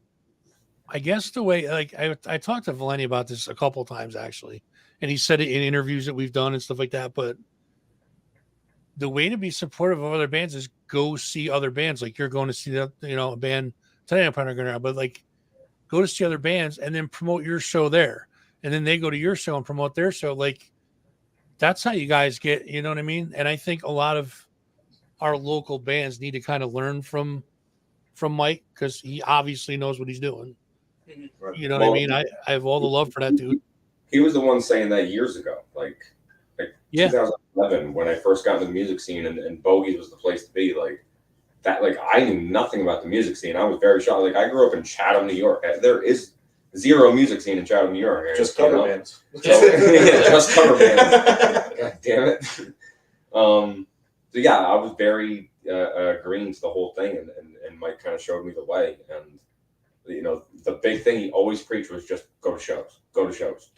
I guess the way, like, I talked to Valenti about this a couple of times, actually, and he said it in interviews that we've done and stuff like that. But the way to be supportive of other bands is go see other bands. Like, you're going to see a band today, Empire Underground, but like, go to see other bands and then promote your show there, and then they go to your show and promote their show. Like, that's how you guys get, you know what I mean? And I think a lot of our local bands need to kind of learn from Mike, because he obviously knows what he's doing. You know what I mean? I have all the love for that dude. He was the one saying that years ago, like Yeah. 2011, when I first got into the music scene, and Bogey's was the place to be. Like, that, like, I knew nothing about the music scene. I was very shocked. Like, I grew up in Chatham, New York. There is zero music scene in Chatham, New York. Just cover bands. Just cover bands. God damn it. So yeah, I was very green to the whole thing, and Mike kind of showed me the way. And, you know, the big thing he always preached was just go to shows,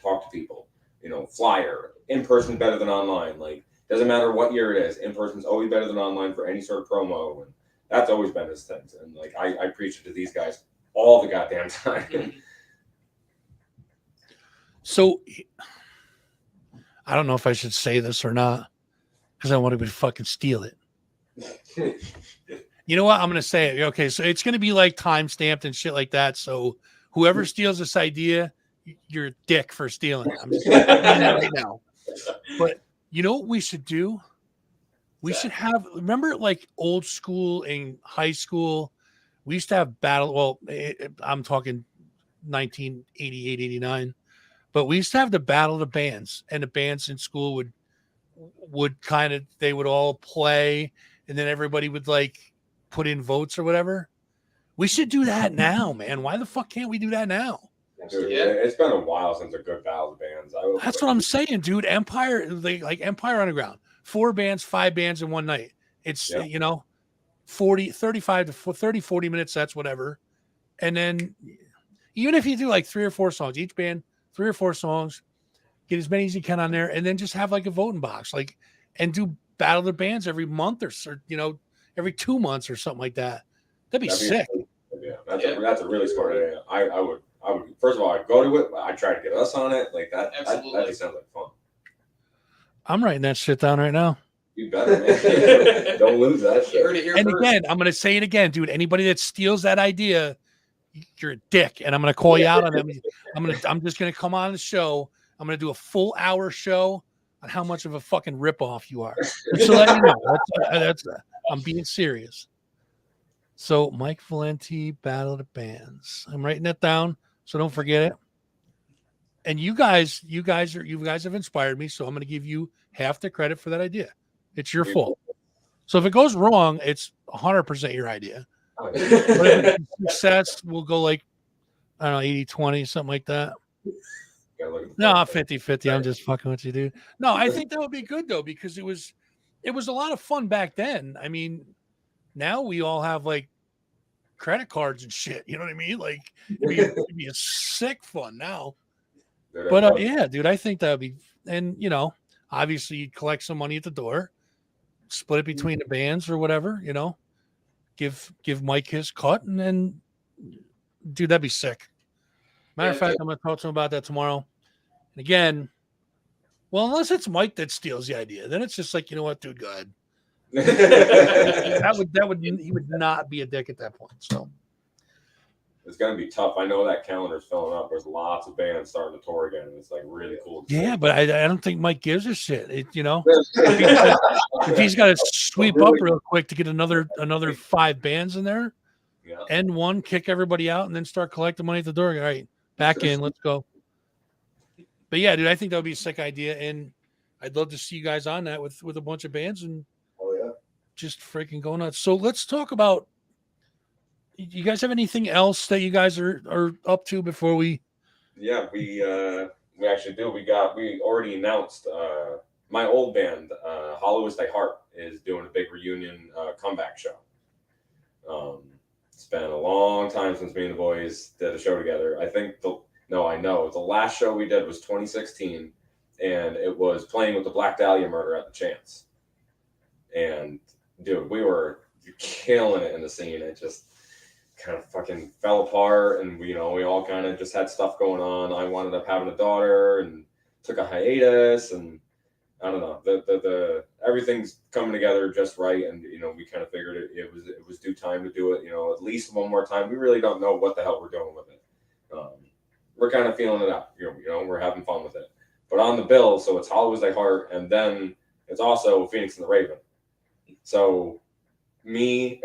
talk to people. You know, flyer, in person better than online. Like, doesn't matter what year it is, in person's always better than online for any sort of promo, and that's always been his thing. And like, I preach it to these guys all the goddamn time. So I don't know if I should say this or not, because I want to fucking steal it. You know what? I'm going to say it. Okay, so it's going to be like time stamped and shit like that. So whoever steals this idea, you're a dick for stealing it. I'm just saying that right now. But you know what we should do? We should have, remember, like, old school in high school, we used to have battle. Well, I'm talking 1988, 89. But we used to have the battle of the bands, and the bands in school would kind of, they would all play, and then everybody would like put in votes or whatever. We should do that now, man. Why the fuck can't we do that now? Dude, yeah. It's been a while since a good battle of bands. That's what I'm saying, dude. Empire, like Empire Underground, 4 bands, 5 bands in one night. It's, Yeah. 35 to 30, 40 minutes. That's whatever. And then even if you do like 3 or 4 songs, each band, 3 or 4 songs, get as many as you can on there, and then just have like a voting box, and do battle the bands every month or every 2 months or something like that. That'd be sick. Yeah, that's a really smart idea. I would first of all, I'd go to it. I'd try to get us on it. Like that. That just sounds like fun. I'm writing that shit down right now. You better, man. Don't lose that shit. And again, I'm gonna say it again, dude. Anybody that steals that idea, you're a dick, and I'm gonna call you out on them. I'm just gonna come on the show. I'm gonna do a full hour show on how much of a fucking ripoff you are. Just to let you know, I'm being serious. So Mike Valenti, Battle of the Bands. I'm writing that down, so don't forget it. And you guys have inspired me, so I'm gonna give you half the credit for that idea. It's your fault. So if it goes wrong, it's 100% your idea. But if it's a success, we'll go like, I don't know, 80-20, something like that. No, 50-50. I'm just fucking with you, dude. No, I think that would be good though, because it was a lot of fun back then. I mean, now we all have like credit cards and shit. You know what I mean? Like it'd be a sick fun now. But yeah, dude, I think that would be, and obviously you'd collect some money at the door, split it between the bands or whatever, give Mike his cut, and then, dude, that'd be sick. Matter of fact, I'm gonna talk to him about that tomorrow. And again, well, unless it's Mike that steals the idea, then it's just like, you know what, dude, go ahead. He would not be a dick at that point. So it's gonna be tough. I know that calendar's filling up. There's lots of bands starting to tour again. It's like really cool. Yeah, but I don't think Mike gives a shit. If he's got to sweep up real quick to get another 5 bands in there, end one, kick everybody out, and then start collecting money at the door. All right, back in, let's go. But yeah, dude, I think that would be a sick idea, and I'd love to see you guys on that with a bunch of bands and just freaking go nuts. So let's talk about. You guys have anything else that you guys are up to before we? Yeah, we actually do. We already announced my old band, Hollow as Thy Heart, is doing a big reunion comeback show. It's been a long time since me and the boys did a show together. I know the last show we did was 2016, and it was playing with the Black Dahlia Murder at the Chance. And dude, we were killing it in the scene. It just kind of fucking fell apart, and we all kind of just had stuff going on. I wound up having a daughter and took a hiatus, and I don't know, the everything's coming together just right, and we kind of figured it was due time to do it, at least one more time. We really don't know what the hell we're doing with it. We're kind of feeling it out, we're having fun with it. But on the bill, so it's Hollow as Thy Heart, and then it's also Phoenix and the Raven. So me,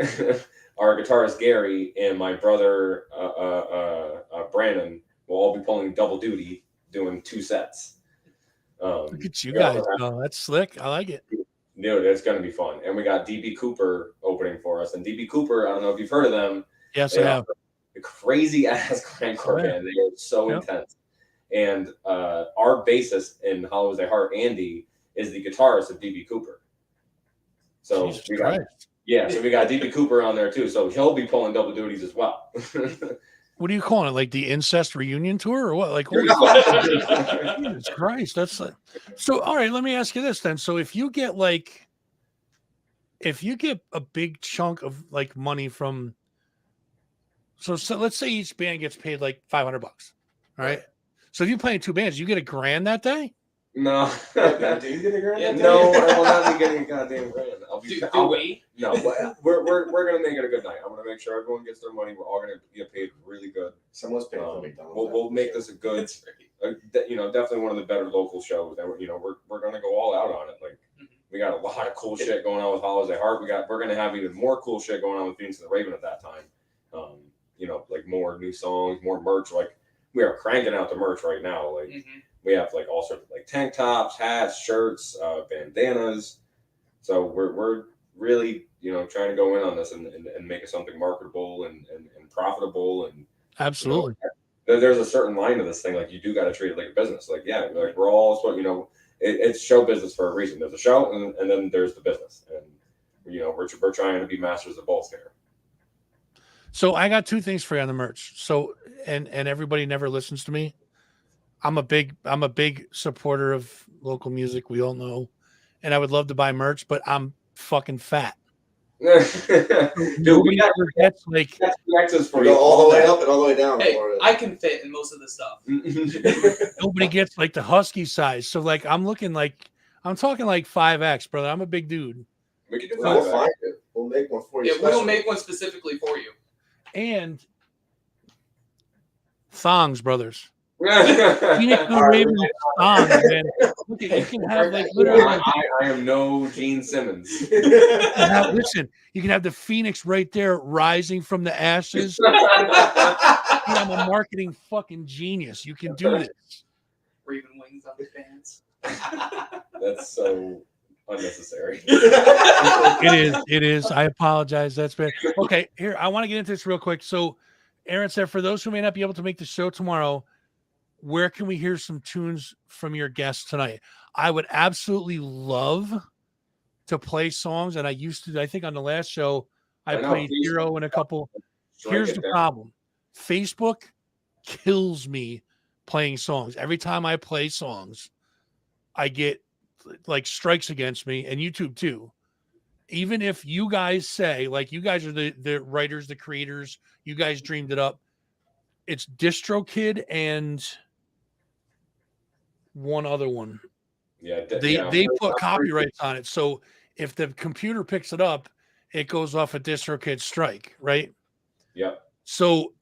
our guitarist Gary, and my brother Brandon will all be pulling double duty, doing 2 sets. Look at you guys! Oh, that's slick. I like it. Dude, it's gonna be fun. And we got DB Cooper opening for us. And DB Cooper, I don't know if you've heard of them. Yes, I have. A crazy ass grindcore band. They are so intense. And our bassist in Hollow as Thy Heart, Andy, is the guitarist of DB Cooper. So Jesus we got Christ. so we got DB Cooper on there too. So he'll be pulling double duties as well. What are you calling it? Like the incest reunion tour or what? Like, Jesus Christ. That's so. All right. Let me ask you this then. So if you get a big chunk of like money from, so let's say each band gets paid like $500. All right. So if you play in 2 bands, you get $1,000 that day? No. Do you get a grand? Yeah, No, I will not be getting a goddamn grand. No, we're gonna make it a good night. I'm gonna make sure everyone gets their money. We're all gonna get paid really good. Someone's paying for McDonald's. We'll make this a good, definitely one of the better local shows. And we're gonna go all out on it. Like we got a lot of cool shit going on with Hollow as Thy Heart. We're gonna have even more cool shit going on with Phoenix and the Raven at that time. Like more new songs, more merch. Like we are cranking out the merch right now. Like we have like all sorts of like tank tops, hats, shirts, bandanas. So we're really trying to go in on this and make it something marketable and profitable. And absolutely, there's a certain line to this thing. Like you do got to treat it like a business. Like we're all it's show business for a reason. There's a show and then there's the business, and we're trying to be masters of both here. So I got two things for you on the merch. So and everybody never listens to me. I'm a big supporter of local music. We all know, and I would love to buy merch, but I'm fucking fat. Dude, Nobody ever gets like that's the access for We you go all the way up and all the way down. Hey, for it. I can fit in most of the stuff. nobody gets like the husky size. So like I'm talking like 5X, brother. I'm a big dude. We can do We'll that. find it. We'll make one for you. Yeah, we will special. make one specifically for you. And thongs, brothers. All Phoenix and the right, Ravens thongs, man. Look at, you can have like literally like, I am no Gene Simmons. listen, you can have the Phoenix right there rising from the ashes. Dude, I'm a marketing fucking genius. You can do this. Raven wings on the fans. That's so unnecessary. It is. I apologize. That's bad. Okay, here, I want to get into this real quick. So Aaron said, for those who may not be able to make the show tomorrow, where can we hear some tunes from your guests tonight? I would absolutely love to play songs. And I used to, I think on the last show, I played Hero and a couple. Here's the problem. Facebook kills me playing songs. Every time I play songs, I get like strikes against me, and YouTube too. Even if you guys say, like, you guys are the writers, the creators, you guys dreamed it up. It's DistroKid and one other one. Yeah, They put copyrights on it. So if the computer picks it up, it goes off a DistroKid strike, right? Yep. So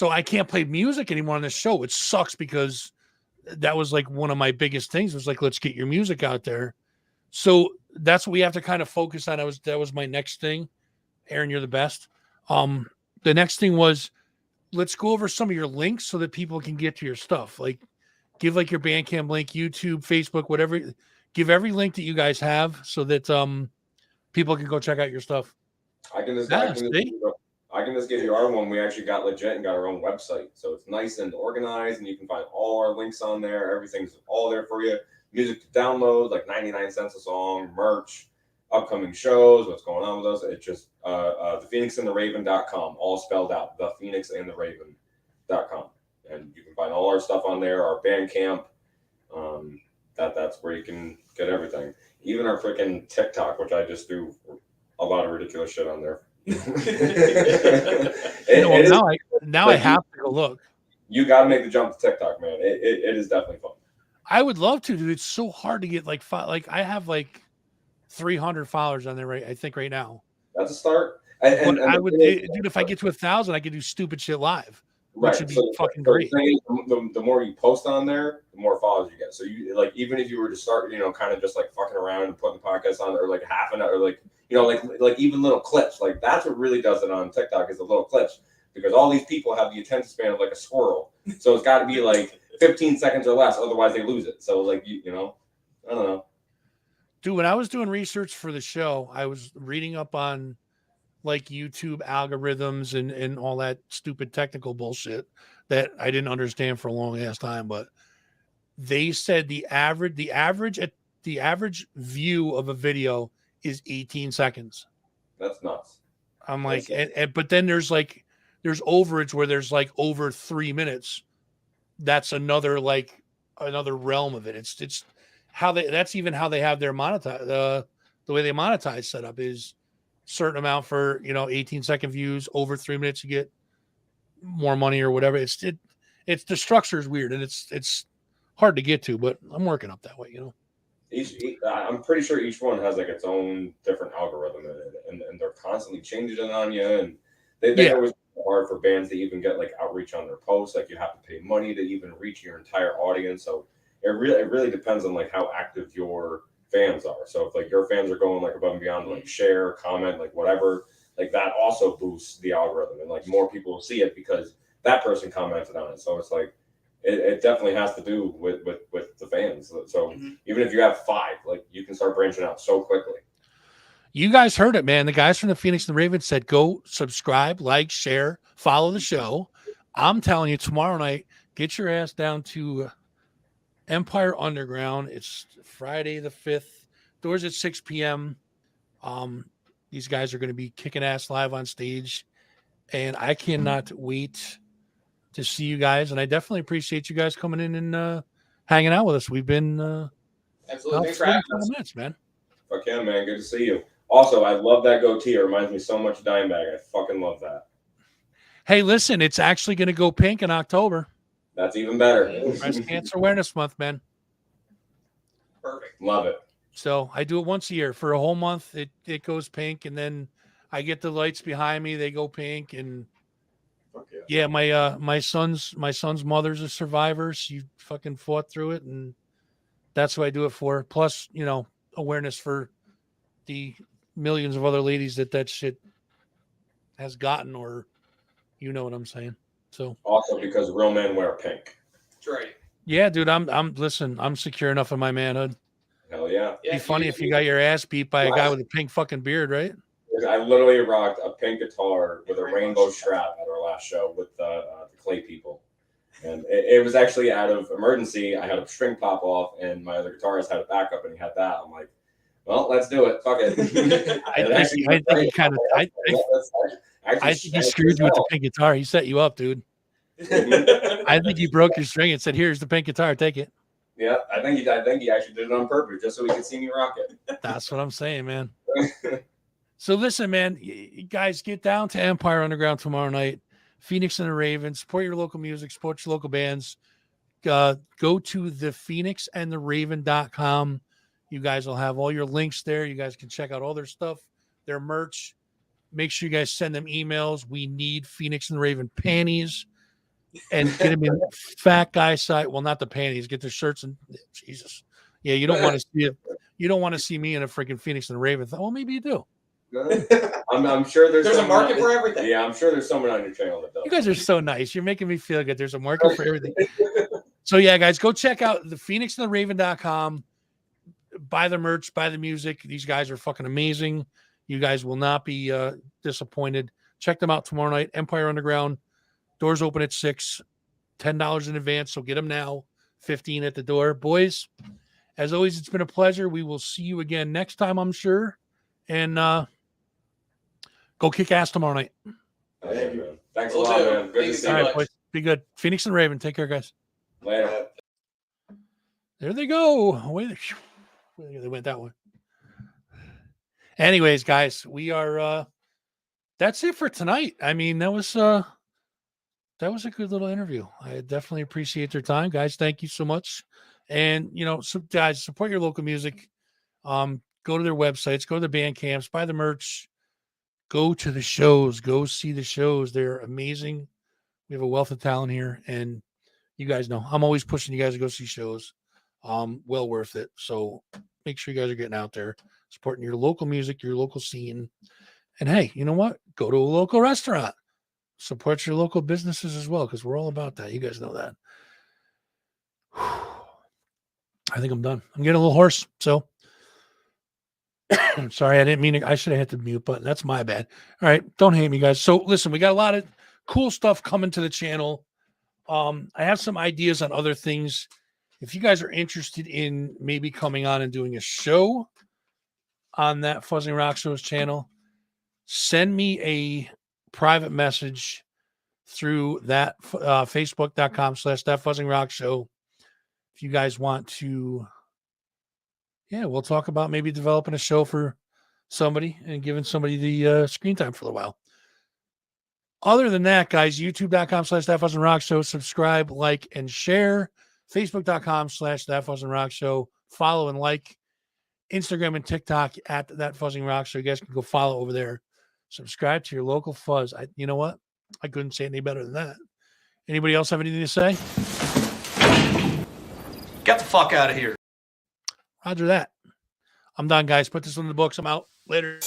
I can't play music anymore on this show, which sucks because that was like one of my biggest things was like, let's get your music out there. So that's what we have to kind of focus on. That was my next thing. Aaron, you're the best. The next thing was, let's go over some of your links so that people can get to your stuff. Like, give like your Bandcamp link, YouTube, Facebook, whatever. Give every link that you guys have so that people can go check out your stuff. I can just give you our one. We actually got legit and got our own website. So it's nice and organized, and you can find all our links on there. Everything's all there for you. Music to download, like 99 cents a song, merch, upcoming shows, what's going on with us. It's just thephoenixandtheraven.com, all spelled out, thephoenixandtheraven.com. And you can find all our stuff on there, our Bandcamp. That's where you can get everything. Even our freaking TikTok, which I just do a lot of ridiculous shit on there. I have to go look. You got to make the jump to TikTok, man. It is definitely fun. I would love to, dude. It's so hard to get like I have like 300 followers on there right now. That's a start. Dude, if I get to 1,000, I could do stupid shit live, which would be fucking great. The more you post on there, the more followers you get. So you like, even if you were to start, kind of just like fucking around and putting podcasts on, or like half an hour, or like even little clips, like that's what really does it on TikTok is the little clips, because all these people have the attention span of like a squirrel. So it's got to be like 15 seconds or less, otherwise they lose it. So like I don't know. Dude, when I was doing research for the show, I was reading up on like YouTube algorithms and all that stupid technical bullshit that I didn't understand for a long ass time. But they said the average view of a video is 18 seconds. That's nuts. I'm like, but then there's overage where there's like over 3 minutes. That's another realm of it. It's how that's even how they have their monetize the way they monetize set up is certain amount for 18-second views. Over 3 minutes you get more money or whatever. It's the structure is weird and it's hard to get to, but I'm working up that way. I'm pretty sure each one has like its own different algorithm in it, and they're constantly changing it on you, and they always hard for bands to even get like outreach on their posts. Like you have to pay money to even reach your entire audience. So it really depends on like how active your fans are. So if like your fans are going like above and beyond to like share, comment, like whatever, like that also boosts the algorithm, and like more people will see it because that person commented on it. So it's like it definitely has to do with the fans. So even if you have 5, like you can start branching out so quickly. You guys heard it, man. The guys from the Phoenix and the Ravens said, go subscribe, like, share, follow the show. I'm telling you, tomorrow night, get your ass down to Empire Underground. It's Friday the 5th. Doors at 6 p.m. These guys are going to be kicking ass live on stage, and I cannot wait to see you guys. And I definitely appreciate you guys coming in and hanging out with us. We've been Absolutely. Thanks for having us. minutes, man. Fuck yeah, man. Good to see you. Also, I love that goatee. It reminds me so much of Dimebag. I fucking love that. Hey, listen, it's actually going to go pink in October. That's even better. Breast Cancer Awareness Month, man. Perfect. Love it. So I do it once a year for a whole month. It goes pink, and then I get the lights behind me. They go pink, and yeah, my son's mother's a survivor. She fucking fought through it, and that's what I do it for. Plus, awareness for the millions of other ladies that shit has gotten, or you know what I'm saying. So also because real men wear pink. That's right. Yeah, dude, I'm secure enough in my manhood. Hell yeah. It'd be funny if you got your ass beat by a guy with a pink fucking beard, right? I literally rocked a pink guitar with a rainbow strap at our last show with the Clay People. And it was actually out of emergency. I had a string pop off, and my other guitarist had a backup, and he had that. I'm like, well, let's do it. Fuck it. I think he screwed you with the pink guitar. He set you up, dude. I think he broke your string and said, "Here's the pink guitar. Take it." Yeah, I think he actually did it on purpose just so he could see me rock it. That's what I'm saying, man. So listen, man, you guys get down to Empire Underground tomorrow night. Phoenix and the Ravens. Support your local music. Support your local bands. Go to thephoenixandtheraven.com. You guys will have all your links there. You guys can check out all their stuff, their merch. Make sure you guys send them emails. We need Phoenix and the Raven panties. And get them in fat guy side. Well, not the panties. Get their shirts and Jesus. Yeah, you don't want to see it. You don't want to see me in a freaking Phoenix and the Raven. Well, maybe you do. I'm sure there's a market for everything. Yeah, I'm sure there's someone on your channel that does. You guys are so nice. You're making me feel good. There's a market for everything. So yeah, guys, go check out the phoenixandtheraven.com. Buy the merch, buy the music. These guys are fucking amazing. You guys will not be disappointed. Check them out tomorrow night. Empire Underground. Doors open at 6, $10 in advance. So get them now. 15 at the door. Boys, as always, it's been a pleasure. We will see you again next time, I'm sure. And go kick ass tomorrow night. Hey, man. Thanks a lot, man. Good to see you. All right, boys. Be good. Phoenix and Raven. Take care, guys. Later. There they go. They went that way. Anyways, guys, we are that's it for tonight. I mean, that was a good little interview. I definitely appreciate their time, guys. Thank you so much. And guys, support your local music. Go to their websites, go to the band camps, buy the merch, go to the shows, go see the shows. They're amazing. We have a wealth of talent here, and you guys know I'm always pushing you guys to go see shows. Well worth it. So make sure you guys are getting out there, supporting your local music, your local scene. And hey, you know what? Go to a local restaurant. Support your local businesses as well, because we're all about that. You guys know that. I think I'm done. I'm getting a little hoarse. So I'm sorry. I didn't mean to. I should have hit the mute button. That's my bad. All right. Don't hate me, guys. So listen, we got a lot of cool stuff coming to the channel. I have some ideas on other things. If you guys are interested in maybe coming on and doing a show on that Fuzzing Rock Show's channel, send me a private message through that facebook.com/That Fuzzing Rock Show. If you guys want to, we'll talk about maybe developing a show for somebody and giving somebody the screen time for a while. Other than that, guys, youtube.com/That Fuzzing Rock Show. Subscribe, like, and share. Facebook.com/That Fuzzing Rock Show. Follow and like. Instagram and TikTok at That Fuzzing Rock Show. You guys can go follow over there. Subscribe to your local fuzz. You know what? I couldn't say any better than that. Anybody else have anything to say? Get the fuck out of here. Roger that. I'm done, guys. Put this in the books. I'm out. Later.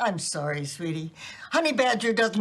I'm sorry, sweetie. Honey Badger doesn't